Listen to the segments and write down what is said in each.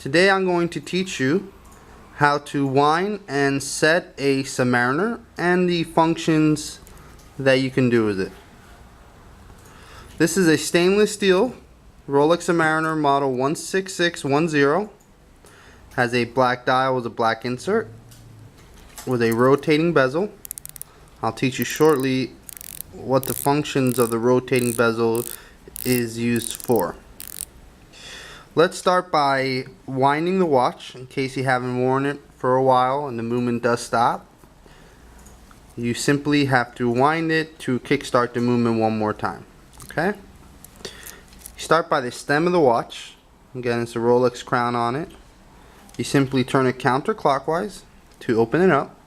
Today I'm going to teach you how to wind and set a Submariner and the functions that you can do with it. This is a stainless steel Rolex Submariner model 16610. Has a black dial with a black insert with a rotating bezel. I'll teach you shortly what the functions of the rotating bezel is used for. Let's start by winding the watch in case you haven't worn it for a while and the movement does stop. You simply have to wind it to kickstart the movement one more time. Okay? You start by the stem of the watch. Again, it's a Rolex crown on it. You simply turn it counterclockwise to open it up.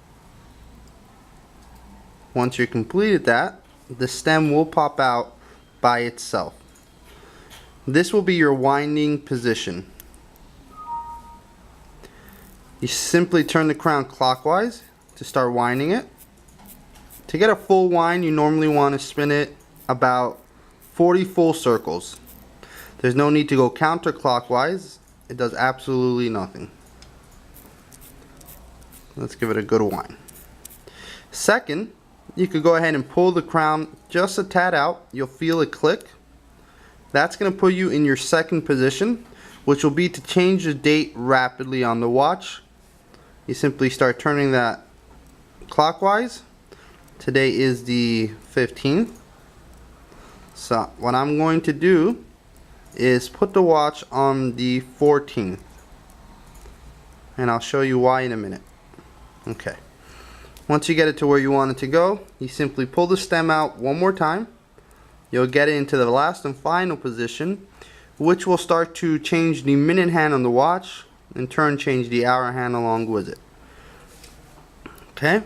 Once you're completed that, the stem will pop out by itself. This will be your winding position. You simply turn the crown clockwise to start winding it. To get a full wind, you normally want to spin it about 40 full circles. There's no need to go counterclockwise. It does absolutely nothing. Let's give it a good wind. Second, you could go ahead and pull the crown just a tad out. You'll feel it click. That's going to put you in your second position, which will be to change the date rapidly on the watch. You simply start turning that clockwise. Today is the 15th. So what I'm going to do is put the watch on the 14th. And I'll show you why in a minute. Okay. Once you get it to where you want it to go, you simply pull the stem out one more time. You'll get it into the last and final position, which will start to change the minute hand on the watch, in turn change the hour hand along with it. Okay,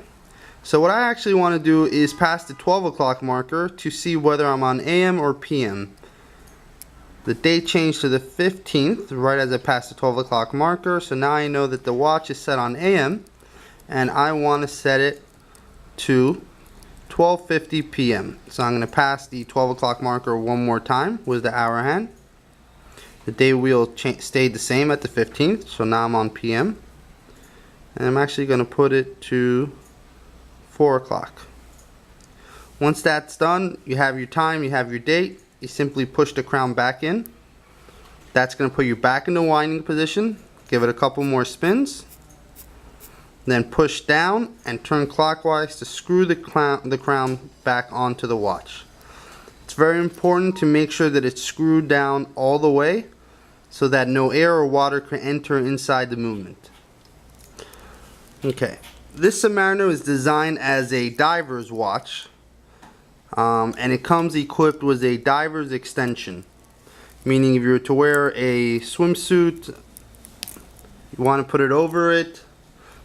so what I actually want to do is pass the 12 o'clock marker to see whether I'm on AM or PM. The date changed to the 15th right as I passed the 12 o'clock marker, so now I know that the watch is set on AM and I want to set it to 12:50 p.m. So I'm going to pass the 12 o'clock marker one more time with the hour hand. The day wheel stayed the same at the 15th, so now I'm on PM. And I'm actually going to put it to 4 o'clock. Once that's done, you have your time, you have your date. You simply push the crown back in. That's going to put you back in the winding position. Give it a couple more spins. Then push down and turn clockwise to screw the crown back onto the watch. It's very important to make sure that it's screwed down all the way so that no air or water can enter inside the movement. Okay, this Submariner is designed as a diver's watch, and it comes equipped with a diver's extension, meaning if you were to wear a swimsuit, you want to put it over it.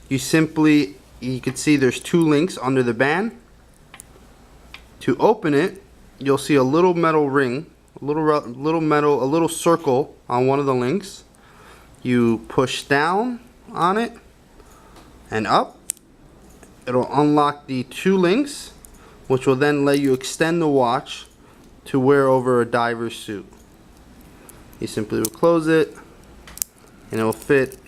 You can see there's two links under the band. To open it, you'll see a little metal ring, a little circle on one of the links. You push down on it and up. It'll unlock the two links, which will then let you extend the watch to wear over a diver's suit. You simply will close it, and it will fit,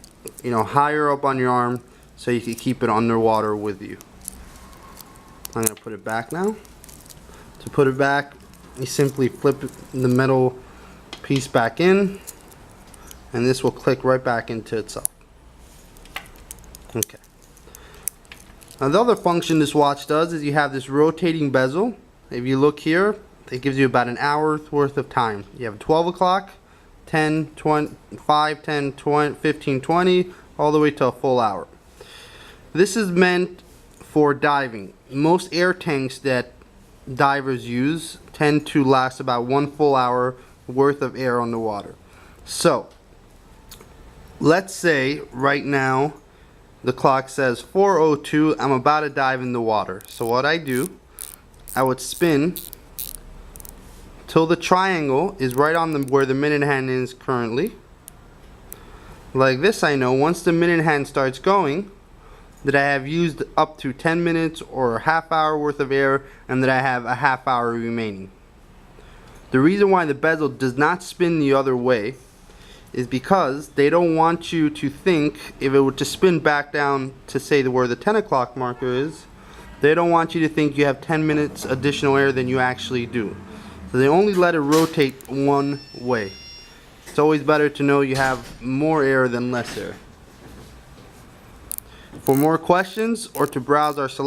higher up on your arm, so you can keep it underwater with you. I'm going to put it back now. To put it back, you simply flip the metal piece back in, and this will click right back into itself. Okay. Now the other function this watch does is you have this rotating bezel. If you look here, it gives you about an hour's worth of time. You have 12 o'clock, 10, 20, 5, 10, 20, 15, 20, all the way to a full hour. This is meant for diving. Most air tanks that divers use tend to last about 1 full hour worth of air on the water. So, let's say right now the clock says 4:02, I'm about to dive in the water. So what I do, I would spin till the triangle is right on where the minute hand is currently. Like this, I know once the minute hand starts going, that I have used up to 10 minutes or a half hour worth of air, and that I have a half hour remaining. The reason why the bezel does not spin the other way is because they don't want you to think, if it were to spin back down to say where the 10 o'clock marker is, they don't want you to think you have 10 minutes additional air than you actually do. So they only let it rotate one way. It's always better to know you have more air than less air. For more questions or to browse our selection,